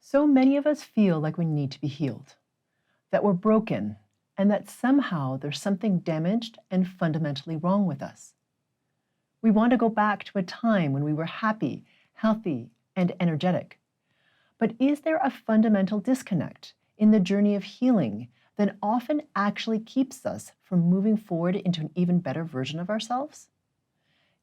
So many of us feel like we need to be healed, that we're broken, and that somehow there's something damaged and fundamentally wrong with us. We want to go back to a time when we were happy, healthy, and energetic. But is there a fundamental disconnect in the journey of healing that often actually keeps us from moving forward into an even better version of ourselves?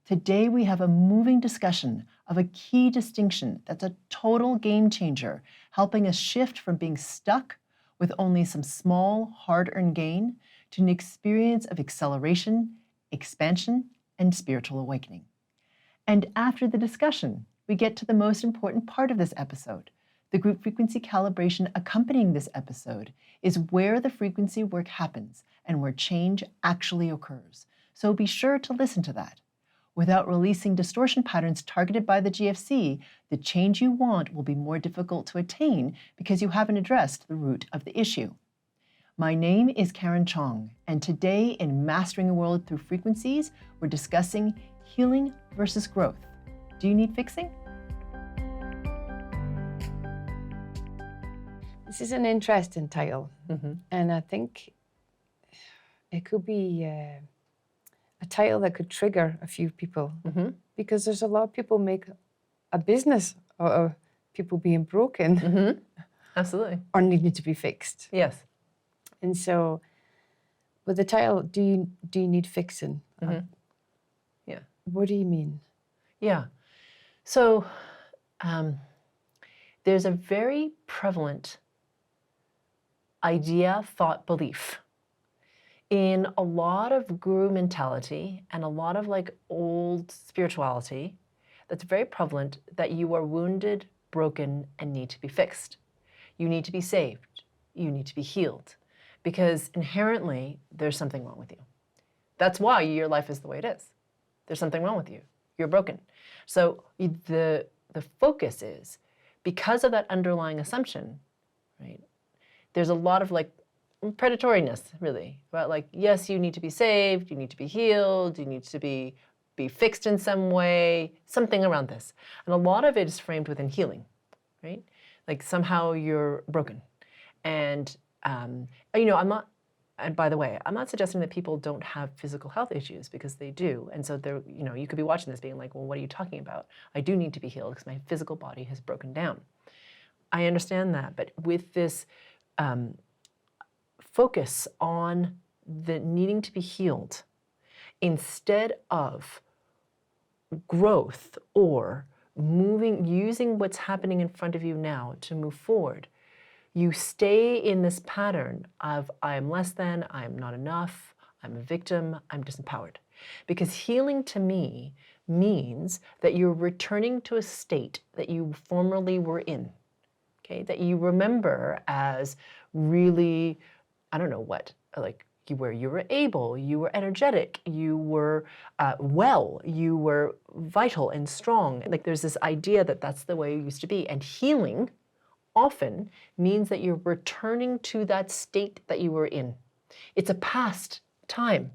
Today, we have a moving discussion of a key distinction that's a total game changer, helping us shift from being stuck with only some small, hard-earned gain to an experience of acceleration, expansion, and spiritual awakening. And after the discussion, we get to the most important part of this episode. The group frequency calibration accompanying this episode is where the frequency work happens and where change actually occurs. So be sure to listen to that. Without releasing distortion patterns targeted by the GFC, the change you want will be more difficult to attain because you haven't addressed the root of the issue. My name is Karen Cheong, and today in Mastering a World Through Frequencies, we're discussing healing versus growth. Do you need fixing? This is an interesting title, and I think it could be a title that could trigger a few people, because there's a lot of people make a business of people being broken Absolutely. or needing to be fixed. Yes. And so with the title, do you need fixing? Yeah. What do you mean? Yeah. So there's a very prevalent idea, thought, belief in a lot of guru mentality and a lot of like old spirituality that's very prevalent that you are wounded, broken, and need to be fixed. You need to be saved. You need to be healed because inherently there's something wrong with you. That's why your life is the way it is. There's something wrong with you. You're broken. So the focus is because of that underlying assumption, right? There's a lot of like predatoriness, really, about like, yes, you need to be saved, you need to be healed, you need to be fixed in some way, something around this. And a lot of it is framed within healing, right? Like somehow you're broken. And, you know, and by the way, I'm not suggesting that people don't have physical health issues because they do. And so they're, you know, you could be watching this being like, well, what are you talking about? I do need to be healed because my physical body has broken down. I understand that, but with this, focus on the needing to be healed instead of growth or using what's happening in front of you now to move forward, you stay in this pattern of I'm less than, I'm not enough, I'm a victim, I'm disempowered. Because healing to me means that you're returning to a state that you formerly were in, okay? That you remember as really, I don't know what, like you were able, you were energetic, you were well, you were vital and strong. Like there's this idea that that's the way you used to be. And healing often means that you're returning to that state that you were in. It's a past time.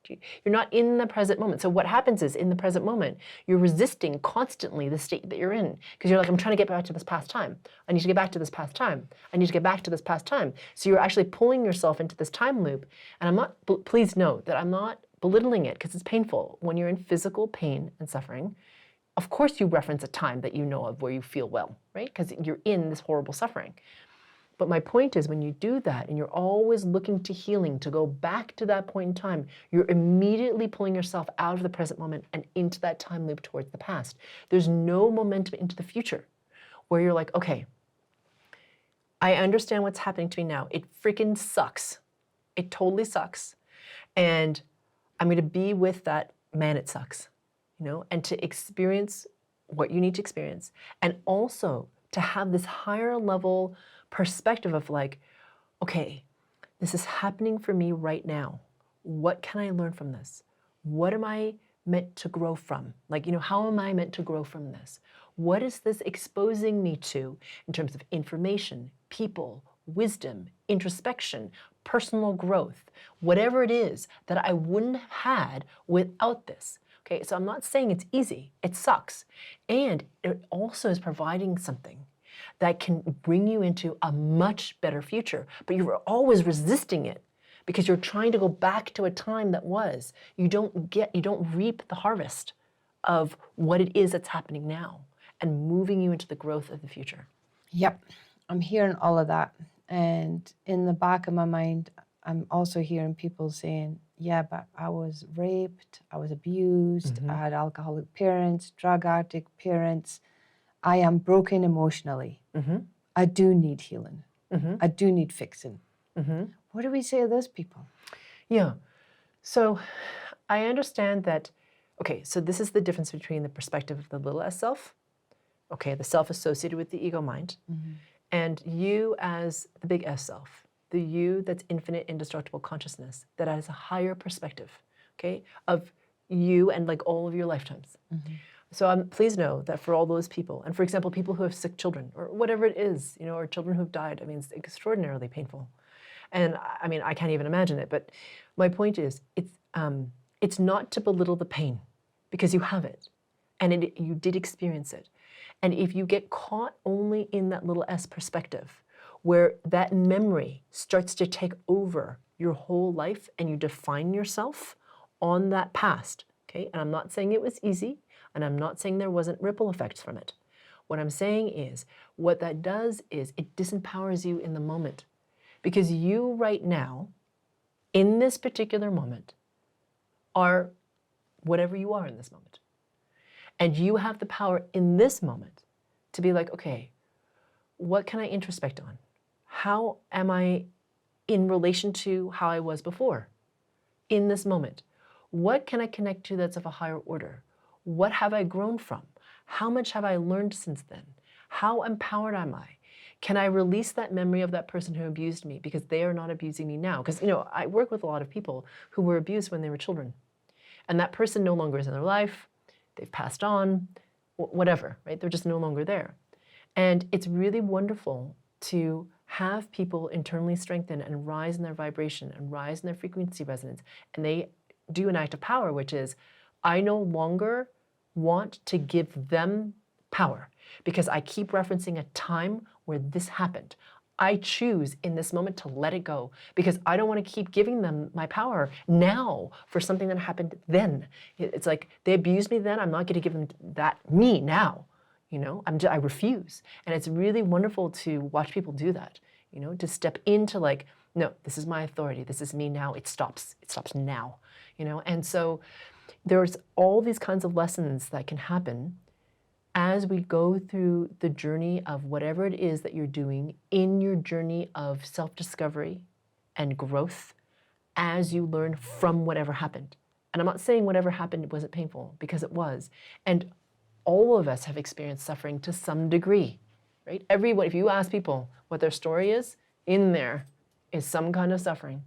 You're not in the present moment. So what happens is in the present moment, you're resisting constantly the state that you're in because you're like, I'm trying to get back to this past time. I need to get back to this past time. I need to get back to this past time. So you're actually pulling yourself into this time loop. And I'm not, please note that I'm not belittling it because it's painful. When you're in physical pain and suffering, of course you reference a time that you know of where you feel well, right? Because you're in this horrible suffering. But my point is when you do that and you're always looking to healing, to go back to that point in time, you're immediately pulling yourself out of the present moment and into that time loop towards the past. There's no momentum into the future where you're like, okay, I understand what's happening to me now. It freaking sucks. It totally sucks. And I'm going to be with that man, it sucks, you know, and to experience what you need to experience. And also to have this higher level perspective of like, okay, this is happening for me right now. What can I learn from this? What am I meant to grow from? Like, you know, how am I meant to grow from this? What is this exposing me to in terms of information, people, wisdom, introspection, personal growth, whatever it is that I wouldn't have had without this? Okay, so I'm not saying it's easy. It sucks. And it also is providing something. that can bring you into a much better future. But you're always resisting it because you're trying to go back to a time that was. You don't reap the harvest of what it is that's happening now and moving you into the growth of the future. Yep, I'm hearing all of that. And in the back of my mind, I'm also hearing people saying, yeah, but I was raped, I was abused, I had alcoholic parents, drug addict parents. I am broken emotionally. I do need healing. I do need fixing. What do we say to those people? Yeah. So I understand that, okay, so this is the difference between the perspective of the little s self, okay, the self associated with the ego mind, and you as the big S self, the you that's infinite, indestructible consciousness, that has a higher perspective, okay, of you and like all of your lifetimes. So please know that for all those people, and for example, people who have sick children or whatever it is, you know, or children who've died, I mean, it's extraordinarily painful. And I mean, I can't even imagine it, but my point is, it's not to belittle the pain because you have it and you did experience it. And if you get caught only in that little s perspective, where that memory starts to take over your whole life and you define yourself on that past, okay? And I'm not saying it was easy, and I'm not saying there wasn't ripple effects from it. What I'm saying is, what that does is it disempowers you in the moment. Because you right now, in this particular moment, are whatever you are in this moment. And you have the power in this moment to be like, okay, what can I introspect on? How am I in relation to how I was before in this moment? What can I connect to that's of a higher order? What have I grown from? How much have I learned since then? How empowered am I? Can I release that memory of that person who abused me because they are not abusing me now? Because, you know, I work with a lot of people who were abused when they were children. And that person no longer is in their life. They've passed on, whatever, right? They're just no longer there. And it's really wonderful to have people internally strengthen and rise in their vibration and rise in their frequency resonance. And they do an act of power, which is, I no longer want to give them power because I keep referencing a time where this happened. I choose in this moment to let it go because I don't want to keep giving them my power now for something that happened then. It's like they abused me then. I'm not going to give them that me now. You know, I refuse. And it's really wonderful to watch people do that, you know, to step into like, no, this is my authority. This is me now. It stops. It stops now, you know. And so there's all these kinds of lessons that can happen as we go through the journey of whatever it is that you're doing in your journey of self-discovery and growth as you learn from whatever happened. And I'm not saying whatever happened wasn't painful, because it was. And all of us have experienced suffering to some degree, right? Everyone, if you ask people what their story is, in there is some kind of suffering.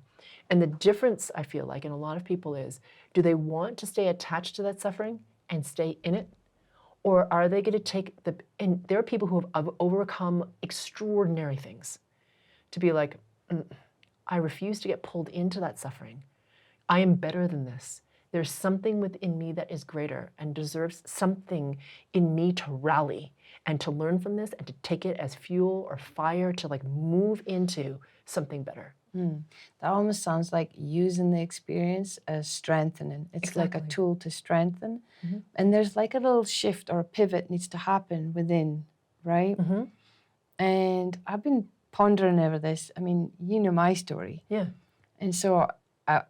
And the difference, I feel like, in a lot of people is, do they want to stay attached to that suffering and stay in it? Or are they going to take and there are people who have overcome extraordinary things to be like, I refuse to get pulled into that suffering. I am better than this. There's something within me that is greater and deserves something in me to rally and to learn from this and to take it as fuel or fire to like move into something better. That almost sounds like using the experience as strengthening. It's like a tool to strengthen. And there's like a little shift or a pivot needs to happen within, right? And I've been pondering over this. I mean, you know my story. Yeah. And so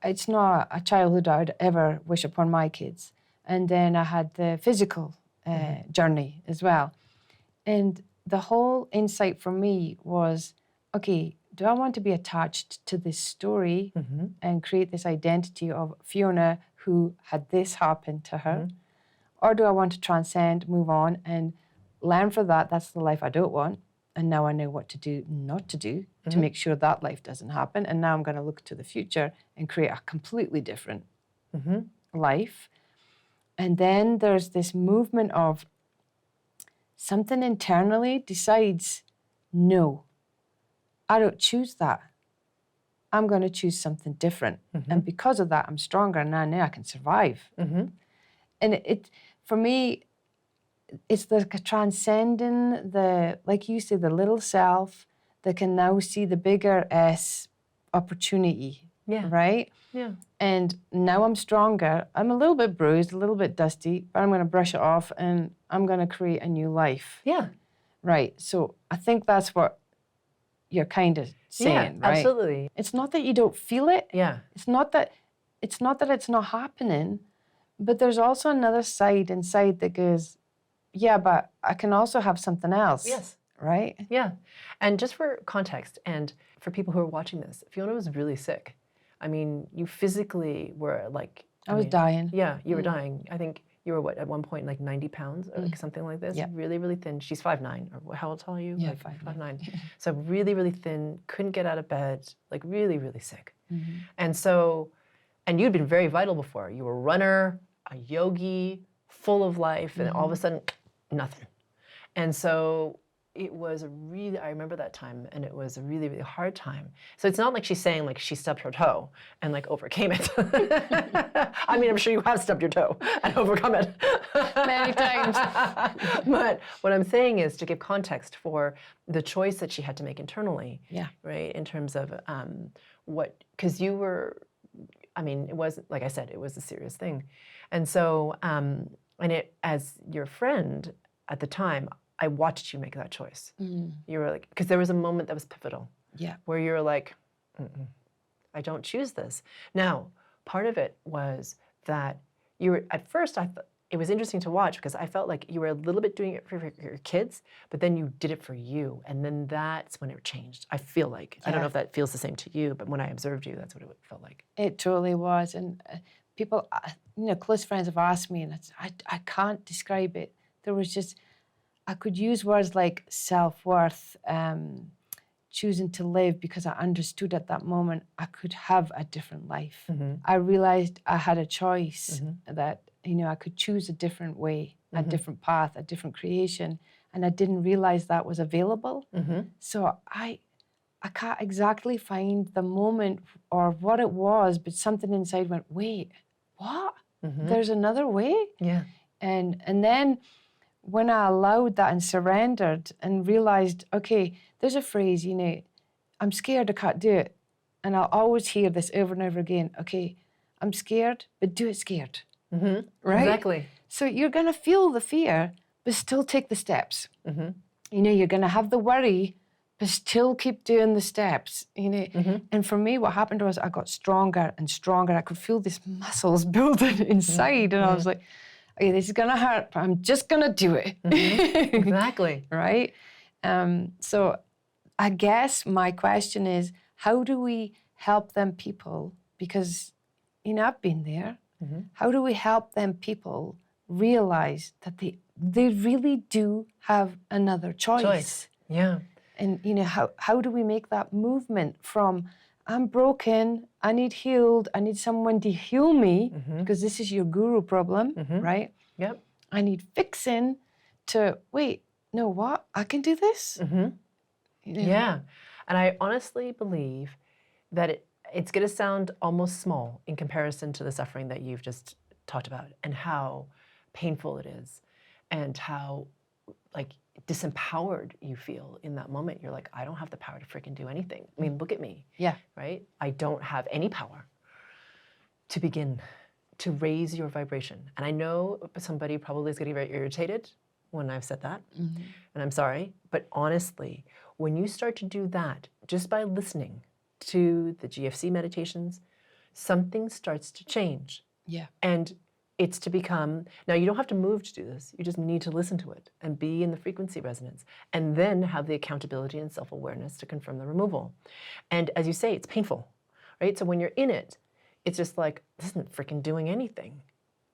it's not a childhood I'd ever wish upon my kids. And then I had the physical journey as well. And the whole insight for me was, okay, do I want to be attached to this story and create this identity of Fiona who had this happen to her? Or do I want to transcend, move on, and learn from that? That's the life I don't want. And now I know what to do, not to do, to make sure that life doesn't happen. And now I'm going to look to the future and create a completely different life. And then there's this movement of something internally decides, no, I don't choose that. I'm going to choose something different. And because of that, I'm stronger, and I know I can survive. And it, for me, it's the transcending the, like you say, the little self that can now see the bigger S opportunity, right? Yeah. And now I'm stronger. I'm a little bit bruised, a little bit dusty, but I'm going to brush it off and I'm going to create a new life. Yeah. Right. So I think that's what you're kind of saying, right? Absolutely. It's not that you don't feel it. Yeah. It's not that it's not happening, but there's also another side inside that goes, yeah, but I can also have something else. Yes. Right? Yeah. And just for context and for people who are watching this, Fiona was really sick. I mean, you physically were like... I was dying. Yeah, you were dying. I think you were, what, at one point, like 90 pounds or like something like this? Yeah. Really, really thin. She's 5'9", or how tall are you? Yeah, like 5'9". So really, really thin, couldn't get out of bed, like really, really sick. And so, and you'd been very vital before. You were a runner, a yogi, full of life, and all of a sudden, nothing. And so it was a really, I remember that time, and it was a really, really hard time. So it's not like she's saying like she stubbed her toe and like overcame it. I mean, I'm sure you have stubbed your toe and overcome it. Many times. But what I'm saying is to give context for the choice that she had to make internally, right? In terms of because you were, I mean, it wasn't, like I said, it was a serious thing. And so, and it, as your friend at the time, I watched you make that choice. You were like, because there was a moment that was pivotal. Yeah. Where you were like, I don't choose this. Now, part of it was that you were, at first I thought, it was interesting to watch because I felt like you were a little bit doing it for your kids, but then you did it for you. And then that's when it changed. I feel like, I don't know if that feels the same to you, but when I observed you, that's what it felt like. It totally was. And people, close friends have asked me, and I can't describe it. There was just, I could use words like self-worth, choosing to live, because I understood at that moment I could have a different life. I realized I had a choice, that, I could choose a different way, a different path, a different creation, and I didn't realize that was available. So I can't exactly find the moment or what it was, but something inside went, wait, what? There's another way? Yeah. And then when I allowed that and surrendered and realized, okay, there's a phrase, I'm scared, I can't do it. And I'll always hear this over and over again. Okay, I'm scared, but do it scared. Right? Exactly. So you're going to feel the fear, but still take the steps. You're going to have the worry, but still keep doing the steps. And for me, what happened was I got stronger and stronger. I could feel these muscles building inside. And I was like, okay, this is going to hurt, but I'm just going to do it. Exactly. Right? So I guess my question is, how do we help them people? Because, I've been there. How do we help them people realize that they really do have another choice? Yeah. And, how do we make that movement from, I'm broken, I need healed, I need someone to heal me, because this is your guru problem, right? Yep. I need fixing, to, wait, no, what? I can do this? Yeah. And I honestly believe that it's going to sound almost small in comparison to the suffering that you've just talked about, and how painful it is, and how like disempowered you feel in that moment. You're like, I don't have the power to freaking do anything. I mean, look at me. Yeah. Right? I don't have any power to begin to raise your vibration. And I know somebody probably is getting very irritated when I've said that, and I'm sorry, but honestly, when you start to do that, just by listening to the GFC meditations, something starts to change. Yeah. And it's to become, now you don't have to move to do this, you just need to listen to it and be in the frequency resonance, and then have the accountability and self-awareness to confirm the removal. And as you say, it's painful, right? So when you're in it, it's just like, this isn't freaking doing anything.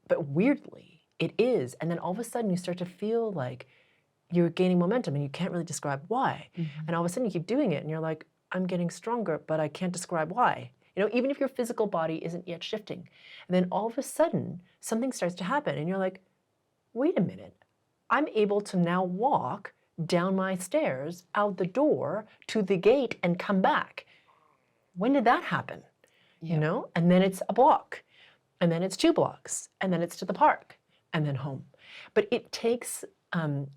But weirdly, it is. And then all of a sudden you start to feel like you're gaining momentum, and you can't really describe why. And all of a sudden you keep doing it, and you're like, I'm getting stronger, but I can't describe why. Even if your physical body isn't yet shifting. And then all of a sudden, something starts to happen, and you're like, wait a minute. I'm able to now walk down my stairs, out the door, to the gate, and come back. When did that happen? Yeah. And then it's a block, and then it's 2 blocks, and then it's to the park, and then home. But it takes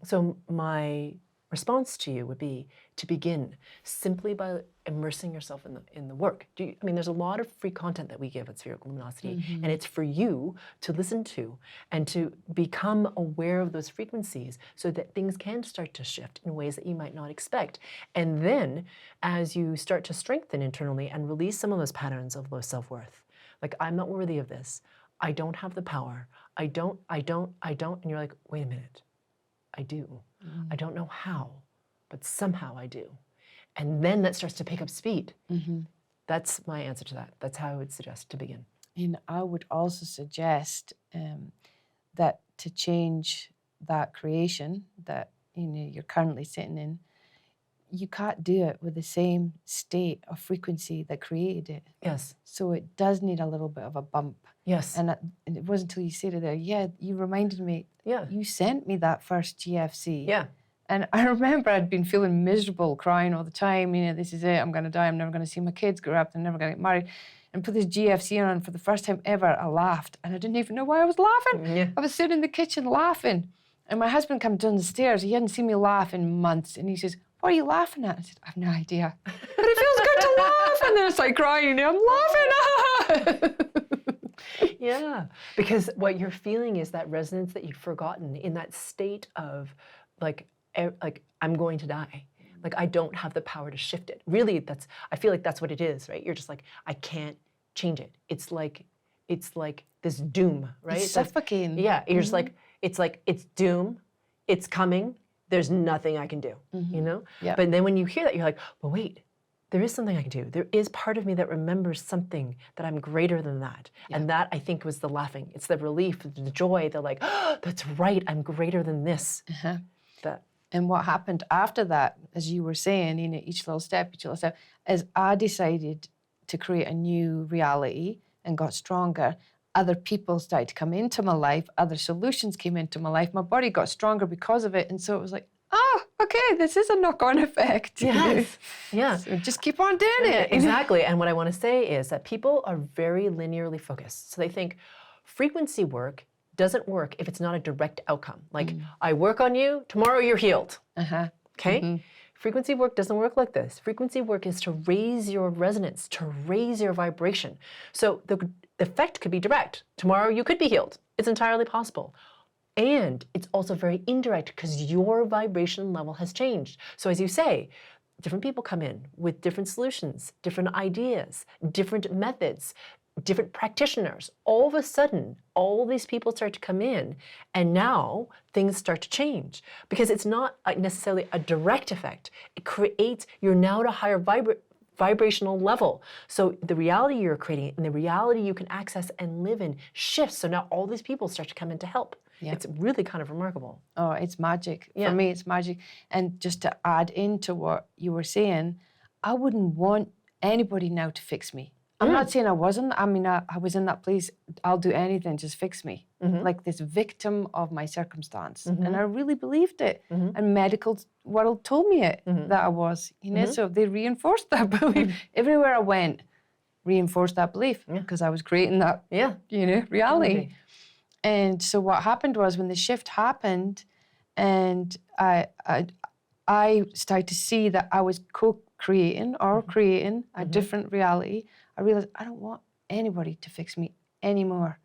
So my response to you would be to begin simply by immersing yourself in the work. I mean, there's a lot of free content that we give at Spherical Luminosity, and it's for you to listen to and to become aware of those frequencies so that things can start to shift in ways that you might not expect. And then as you start to strengthen internally and release some of those patterns of low self-worth, like, I'm not worthy of this, I don't have the power, I don't, and you're like, wait a minute, I do. I don't know how, but somehow I do. And then that starts to pick up speed. That's my answer to that. That's how I would suggest to begin. And I would also suggest that to change that creation that you're currently sitting in, you can't do it with the same state of frequency that created it. Yes. So it does need a little bit of a bump. Yes. And it wasn't until you said it there, yeah, you reminded me, you sent me that first GFC. Yeah. And I remember I'd been feeling miserable, crying all the time, this is it, I'm going to die, I'm never going to see my kids grow up, I'm never going to get married. And put this GFC on, for the first time ever, I laughed. And I didn't even know why I was laughing. Yeah. I was sitting in the kitchen laughing. And my husband came down the stairs, he hadn't seen me laugh in months, and he says, what are you laughing at? I said, I have no idea. But it feels good to laugh. And then it's like crying, I'm laughing. Yeah, because what you're feeling is that resonance that you've forgotten, in that state of like I'm going to die. Like, I don't have the power to shift it. Really, I feel like that's what it is, right? You're just like, I can't change it. It's like this doom, right? It's suffocating. Yeah, you're just like, it's doom, it's coming, there's nothing I can do, you know? Yeah. But then when you hear that, you're like, but wait, there is something I can do. There is part of me that remembers something, that I'm greater than that. Yeah. And that, I think, was the laughing. It's the relief, the joy, the like, oh, that's right, I'm greater than this. And what happened after that, as you were saying, each little step, is I decided to create a new reality and got stronger. Other people started to come into my life, other solutions came into my life, my body got stronger because of it. And so it was like, okay, this is a knock-on effect. Yes, yeah. So just keep on doing it. Exactly, and what I want to say is that people are very linearly focused. So they think frequency work doesn't work if it's not a direct outcome. Like, I work on you, tomorrow you're healed. Okay? Frequency work doesn't work like this. Frequency work is to raise your resonance, to raise your vibration. So the effect could be direct. Tomorrow you could be healed. It's entirely possible. And it's also very indirect because your vibration level has changed. So as you say, different people come in with different solutions, different ideas, different methods, different practitioners. All of a sudden, all these people start to come in, and now things start to change because it's not necessarily a direct effect. It creates, you're now at a higher vibrational level. So the reality you're creating and the reality you can access and live in shifts. So now all these people start to come in to help. Yeah. It's really kind of remarkable. Oh, it's magic. Yeah. For me, it's magic. And just to add into what you were saying, I wouldn't want anybody now to fix me. I'm not saying I wasn't. I mean, I was in that place, I'll do anything, just fix me. Like this victim of my circumstance. And I really believed it. And medical world told me it, that I was. So they reinforced that belief. Everywhere I went, reinforced that belief because I was creating that, reality. And so what happened was when the shift happened and I started to see that I was co-creating or creating a different reality, I realized I don't want anybody to fix me anymore.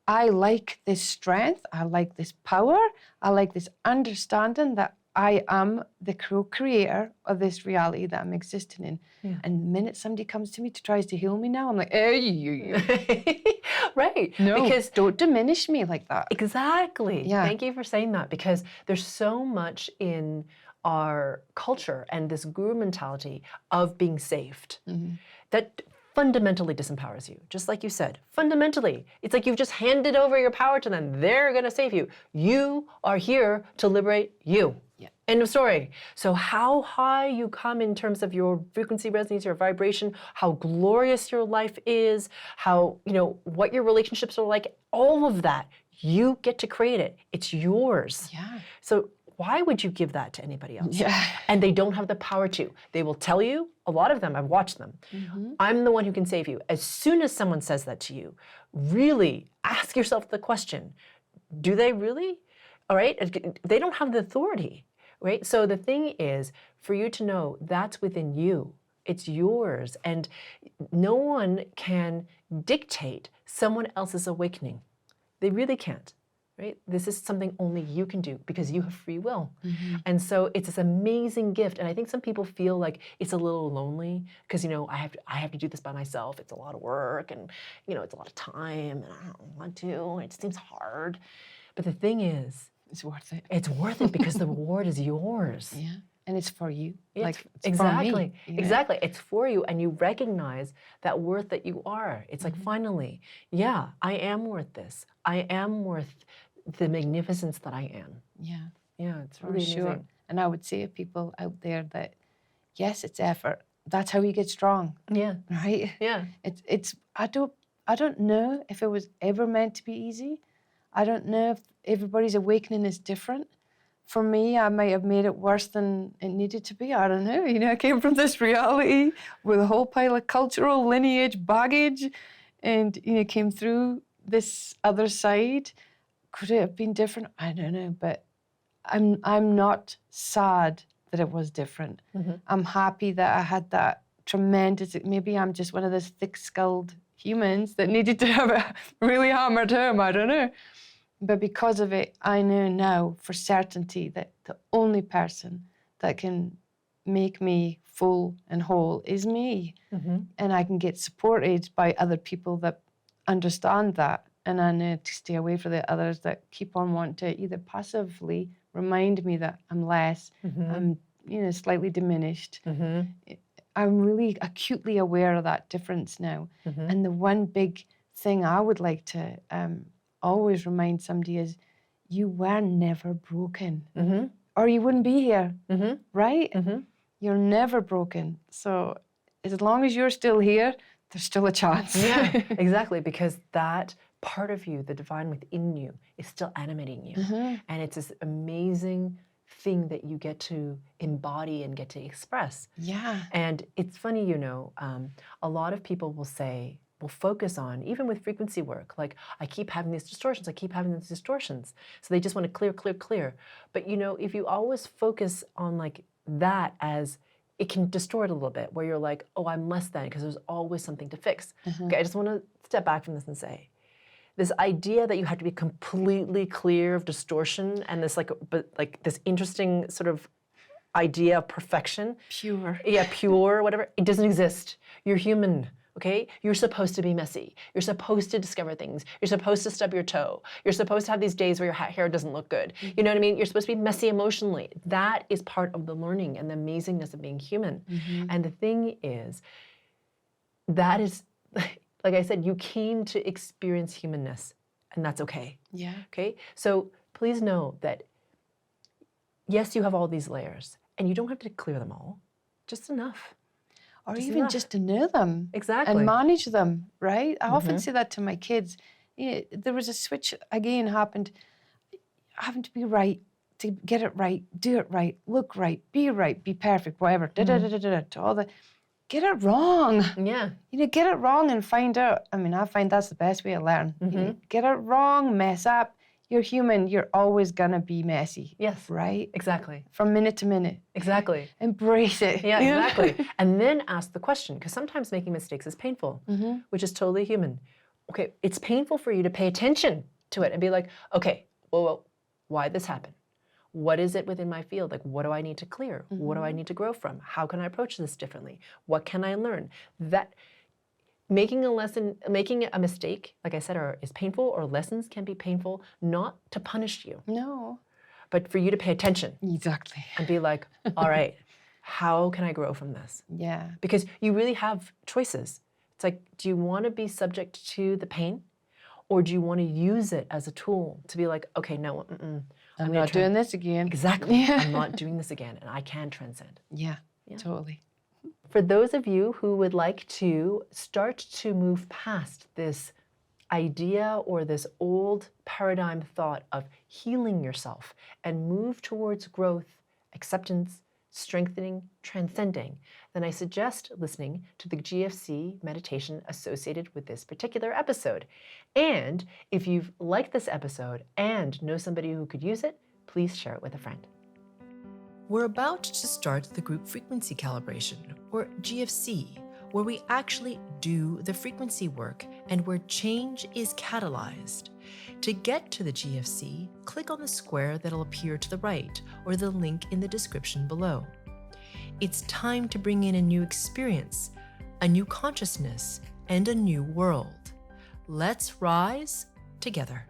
I like this strength, I like this power, I like this understanding that I am the co-creator of this reality that I'm existing in. Yeah. And the minute somebody comes to me tries to heal me now, I'm like, hey. Right. No, because don't diminish me like that. Exactly. Yeah. Thank you for saying that, because there's so much in our culture and this guru mentality of being saved that fundamentally disempowers you. Just like you said, fundamentally, it's like you've just handed over your power to them. They're going to save you. You are here to liberate you. Yeah. End of story. So how high you come in terms of your frequency resonance, your vibration, how glorious your life is, how, what your relationships are like, all of that, you get to create it. It's yours. Yeah. So why would you give that to anybody else? Yeah. And they don't have the power to. They will tell you, a lot of them, I've watched them, I'm the one who can save you. As soon as someone says that to you, really ask yourself the question, do they really? All right? They don't have the authority, right? So the thing is for you to know that's within you. It's yours. And no one can dictate someone else's awakening. They really can't, right? This is something only you can do because you have free will. And so it's this amazing gift. And I think some people feel like it's a little lonely because, I have to do this by myself. It's a lot of work and, it's a lot of time and I don't want to. It seems hard. But the thing is, It's worth it. it's worth it because the reward is yours. Yeah. And it's for you. It's exactly. For me, Exactly. It's for you. And you recognize that worth that you are. It's like, finally, yeah, I am worth this. I am worth the magnificence that I am. Yeah. Yeah, it's really sure. amazing. And I would say to people out there that, yes, it's effort. That's how you get strong. Yeah. Right? Yeah. I don't know if it was ever meant to be easy. I don't know if everybody's awakening is different. For me, I might have made it worse than it needed to be. I don't know. I came from this reality with a whole pile of cultural lineage baggage and, came through this other side. Could it have been different? I don't know. But I'm not sad that it was different. I'm happy that I had that tremendous, maybe I'm just one of those thick-skulled humans that needed to have it really hammered home. I don't know. But because of it, I know now for certainty that the only person that can make me full and whole is me. And I can get supported by other people that understand that. And I know to stay away from the others that keep on wanting to either passively remind me that I'm less, I'm slightly diminished. I'm really acutely aware of that difference now. And the one big thing I would like to always remind somebody is you were never broken or you wouldn't be here, right? You're never broken. So as long as you're still here, there's still a chance. Yeah, exactly, because that part of you, the divine within you, is still animating you. And it's this amazing thing that you get to embody and get to express. Yeah. And it's funny, a lot of people will focus on, even with frequency work, like, I keep having these distortions, I keep having these distortions. So they just want to clear, clear, clear. But if you always focus on like that, as it can distort a little bit, where you're like, oh, I'm less than, because there's always something to fix. Okay, I just want to step back from this and say, this idea that you have to be completely clear of distortion and this this interesting sort of idea of perfection. Pure. Yeah, pure, whatever. It doesn't exist. You're human, okay? You're supposed to be messy. You're supposed to discover things. You're supposed to stub your toe. You're supposed to have these days where your hair doesn't look good. You know what I mean? You're supposed to be messy emotionally. That is part of the learning and the amazingness of being human. And the thing is, that is, like I said, you came to experience humanness, and that's okay. Yeah. Okay? So please know that, yes, you have all these layers, and you don't have to clear them all, just enough. Or Just even enough. just to know them. Exactly. And manage them, right? I often say that to my kids. There was a switch, again, happened, having to be right, to get it right, do it right, look right, be perfect, whatever, to all the, get it wrong. Yeah. Get it wrong and find out. I mean, I find that's the best way to learn. Get it wrong, mess up. You're human. You're always going to be messy. Yes. Right? Exactly. From minute to minute. Exactly. Embrace it. Yeah, exactly. And then ask the question, because sometimes making mistakes is painful, which is totally human. Okay, it's painful for you to pay attention to it and be like, okay, well, why did this happen? What is it within my field? Like, what do I need to clear? What do I need to grow from? How can I approach this differently? What can I learn? That making a mistake, like I said, is painful, or lessons can be painful, not to punish you. No. But for you to pay attention. Exactly. And be like, all right, how can I grow from this? Yeah. Because you really have choices. It's like, do you want to be subject to the pain? Or do you want to use it as a tool to be like, okay, no, I'm not doing this again. Exactly. Yeah. I'm not doing this again, and I can transcend. Yeah, totally. For those of you who would like to start to move past this idea or this old paradigm thought of healing yourself and move towards growth, acceptance, strengthening, transcending, then I suggest listening to the GFC meditation associated with this particular episode. And if you've liked this episode and know somebody who could use it, please share it with a friend. We're about to start the Group Frequency Calibration, or GFC, where we actually do the frequency work and where change is catalyzed. To get to the GFC, click on the square that'll appear to the right or the link in the description below. It's time to bring in a new experience, a new consciousness, and a new world. Let's rise together.